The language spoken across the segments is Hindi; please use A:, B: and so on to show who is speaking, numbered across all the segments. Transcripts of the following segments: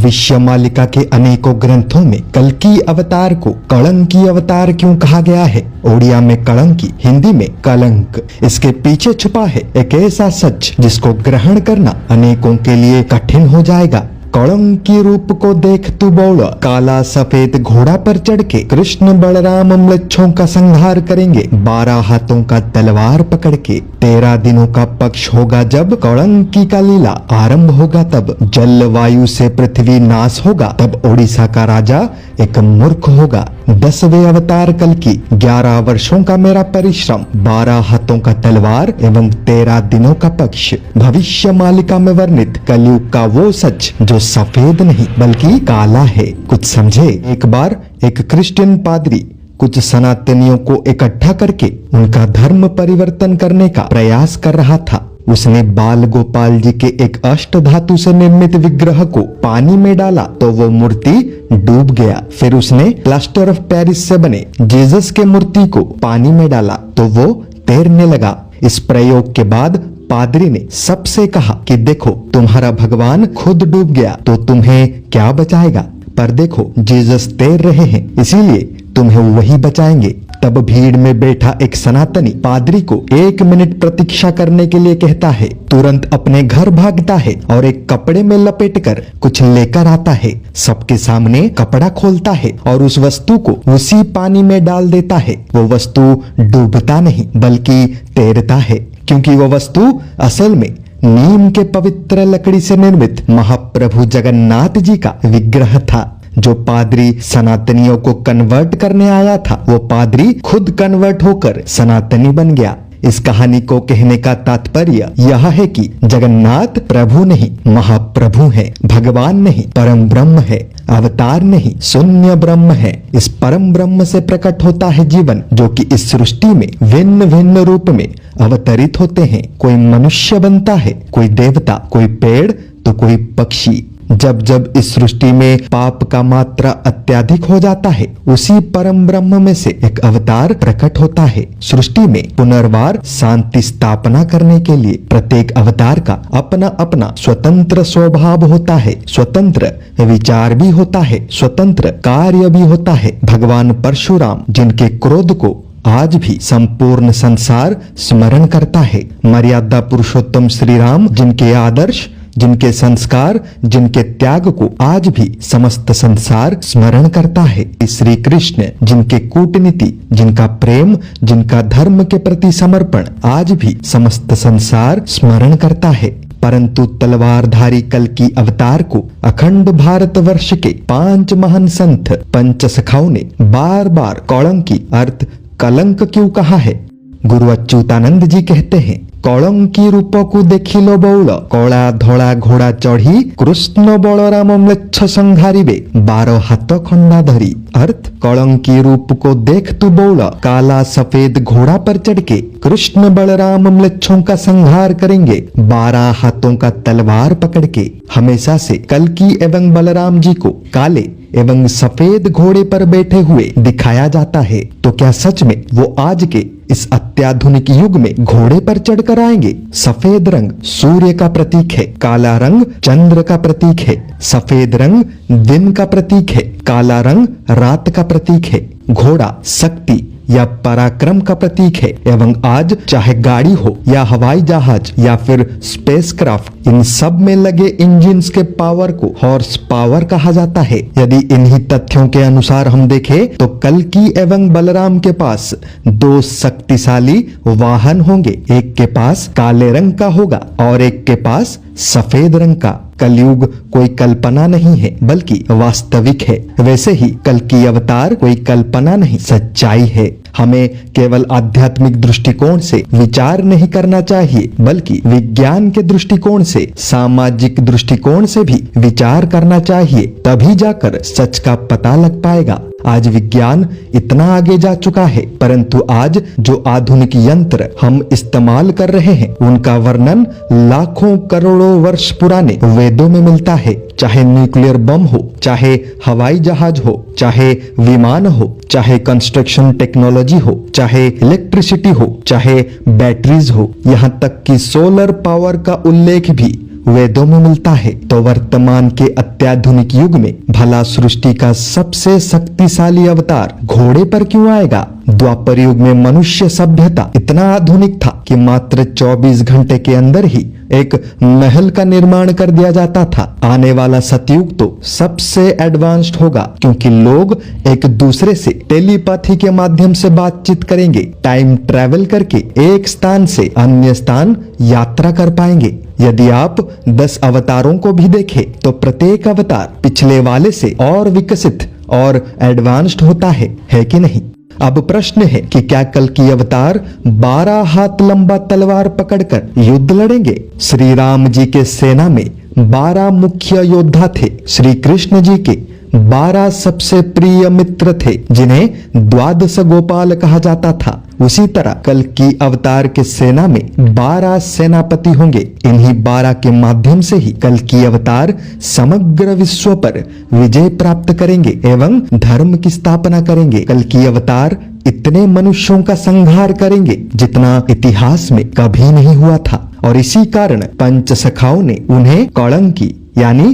A: भविष्य मालिका के अनेकों ग्रंथों में कल्कि अवतार को कलंकी अवतार क्यों कहा गया है? ओडिया में कलंकी, हिंदी में कलंक। इसके पीछे छुपा है एक ऐसा सच जिसको ग्रहण करना अनेकों के लिए कठिन हो जाएगा। कलंकी रूप को देख तू बोल, काला सफेद घोड़ा पर चढ़ के कृष्ण बलराम म्लेच्छों का संहार करेंगे 12 हाथों का तलवार पकड़ के। 13 दिनों का पक्ष होगा जब कलंकी का लीला आरंभ होगा, तब जल वायु से पृथ्वी नाश होगा, तब ओडिशा का राजा एक मूर्ख होगा। 10वें अवतार कल्कि, 11 वर्षों का मेरा परिश्रम, 12 हाथों का तलवार एवं 13 दिनों का पक्ष। भविष्य मालिका में वर्णित कलयुग का वो सच जो सफेद नहीं बल्कि काला है। कुछ समझे? एक बार एक क्रिश्चियन पादरी कुछ सनातनियों को इकट्ठा करके उनका धर्म परिवर्तन करने का प्रयास कर रहा था। उसने बाल गोपाल जी के एक अष्ट धातु से निर्मित विग्रह को पानी में डाला तो वो मूर्ति डूब गया। फिर उसने प्लास्टर ऑफ पेरिस से बने जीसस के मूर्ति को पानी में डाला तो वो तैरने लगा। इस प्रयोग के बाद पादरी ने सबसे कहा कि देखो, तुम्हारा भगवान खुद डूब गया तो तुम्हें क्या बचाएगा? पर देखो, जीसस तैर रहे हैं, इसीलिए तुम्हें वही बचाएंगे। तब भीड़ में बैठा एक सनातनी पादरी को 1 मिनट प्रतीक्षा करने के लिए कहता है, तुरंत अपने घर भागता है और एक कपड़े में लपेटकर कुछ लेकर आता है। सबके सामने कपड़ा खोलता है और उस वस्तु को उसी पानी में डाल देता है। वो वस्तु डूबता नहीं बल्कि तैरता है, क्योंकि वो वस्तु असल में नीम के पवित्र लकड़ी से निर्मित महाप्रभु जगन्नाथ जी का विग्रह था। जो पादरी सनातनियों को कन्वर्ट करने आया था, वो पादरी खुद कन्वर्ट होकर सनातनी बन गया। इस कहानी को कहने का तात्पर्य यह है कि जगन्नाथ प्रभु नहीं महाप्रभु है, भगवान नहीं परम ब्रह्म है, अवतार नहीं शून्य ब्रह्म है। इस परम ब्रह्म से प्रकट होता है जीवन, जो कि इस सृष्टि में भिन्न भिन्न रूप में अवतरित होते हैं। कोई मनुष्य बनता है, कोई देवता, कोई पेड़ तो कोई पक्षी। जब जब इस सृष्टि में पाप का मात्रा अत्यधिक हो जाता है, उसी परम ब्रह्म में से एक अवतार प्रकट होता है। सृष्टि में पुनर्वार शांति स्थापना करने के लिए प्रत्येक अवतार का अपना अपना स्वतंत्र स्वभाव होता है, स्वतंत्र विचार भी होता है, स्वतंत्र कार्य भी होता है। भगवान परशुराम, जिनके क्रोध को आज भी संपूर्ण संसार स्मरण करता है। मर्यादा पुरुषोत्तम श्री राम, जिनके आदर्श, जिनके संस्कार, जिनके त्याग को आज भी समस्त संसार स्मरण करता है। श्री कृष्ण, जिनके कूटनीति, जिनका प्रेम, जिनका धर्म के प्रति समर्पण आज भी समस्त संसार स्मरण करता है। परंतु तलवारधारी कल्कि अवतार को अखंड भारतवर्ष के 5 महान संत पंच सखाओं ने बार बार कलंकी अर्थ कलंक क्यों कहा है? गुरु अच्युतानंद जी कहते हैं, कलंकी रूप को देखी लो बौल, कला धड़ा घोड़ा चढ़ी कृष्ण बलराम म्लेच्छ संहारिबे 12 हाथ खंडा धरी। अर्थ, कलंकी रूप को देख तू बौल, काला सफेद घोड़ा पर चढ़ के कृष्ण बलराम म्लेच्छों का संहार करेंगे 12 हाथों का तलवार पकड़ के। हमेशा से कल्कि एवं बलराम जी को काले एवं सफेद घोड़े पर बैठे हुए दिखाया जाता है, तो क्या सच में वो आज के इस अत्याधुनिक युग में घोड़े पर चढ़कर आएंगे? सफेद रंग सूर्य का प्रतीक है, काला रंग चंद्र का प्रतीक है। सफेद रंग दिन का प्रतीक है, काला रंग रात का प्रतीक है। घोड़ा शक्ति या पराक्रम का प्रतीक है एवं आज चाहे गाड़ी हो या हवाई जहाज या फिर स्पेसक्राफ्ट, इन सब में लगे इंजिन्स के पावर को हॉर्स पावर कहा जाता है। यदि इन्हीं तथ्यों के अनुसार हम देखें तो कल्कि एवं बलराम के पास 2 शक्तिशाली वाहन होंगे। एक के पास काले रंग का होगा और एक के पास सफेद रंग का। कलयुग कोई कल्पना नहीं है बल्कि वास्तविक है। वैसे ही कल्कि अवतार कोई कल्पना नहीं, सच्चाई है। हमें केवल आध्यात्मिक दृष्टिकोण से विचार नहीं करना चाहिए बल्कि विज्ञान के दृष्टिकोण से, सामाजिक दृष्टिकोण से भी विचार करना चाहिए, तभी जाकर सच का पता लग पाएगा। आज विज्ञान इतना आगे जा चुका है, परंतु आज जो आधुनिक यंत्र हम इस्तेमाल कर रहे हैं उनका वर्णन लाखों करोड़ों वर्ष पुराने वेदों में मिलता है। चाहे न्यूक्लियर बम हो, चाहे हवाई जहाज हो, चाहे विमान हो, चाहे कंस्ट्रक्शन टेक्नोलॉजी हो, चाहे इलेक्ट्रिसिटी हो, चाहे बैटरीज हो, यहाँ तक कि सोलर पावर का उल्लेख भी वेदों में मिलता है, तो वर्तमान के अत्याधुनिक युग में भला सृष्टि का सबसे शक्तिशाली अवतार घोड़े पर क्यों आएगा? द्वापर युग में मनुष्य सभ्यता इतना आधुनिक था कि मात्र 24 घंटे के अंदर ही एक महल का निर्माण कर दिया जाता था। आने वाला सतयुग तो सबसे एडवांस्ड होगा, क्योंकि लोग एक दूसरे से टेलीपैथी के माध्यम से बातचीत करेंगे, टाइम ट्रैवल करके एक स्थान से अन्य स्थान यात्रा कर पाएंगे। यदि आप 10 अवतारों को भी देखें तो प्रत्येक अवतार पिछले वाले से और विकसित और एडवांस्ड होता है कि नहीं? अब प्रश्न है कि क्या कल्कि अवतार 12 हाथ लंबा तलवार पकड़कर युद्ध लड़ेंगे? श्री राम जी के सेना में 12 मुख्य योद्धा थे। श्री कृष्ण जी के 12 सबसे प्रिय मित्र थे, जिन्हें द्वादश गोपाल कहा जाता था। उसी तरह कल्कि अवतार के सेना में 12 सेनापति होंगे। इन्हीं 12 के माध्यम से ही कल्कि अवतार समग्र विश्व पर विजय प्राप्त करेंगे एवं धर्म की स्थापना करेंगे। कल्कि अवतार इतने मनुष्यों का संहार करेंगे जितना इतिहास में कभी नहीं हुआ था, और इसी कारण पंच सखाओं ने उन्हें कलंकी यानी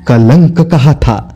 A: कलंक कहा था।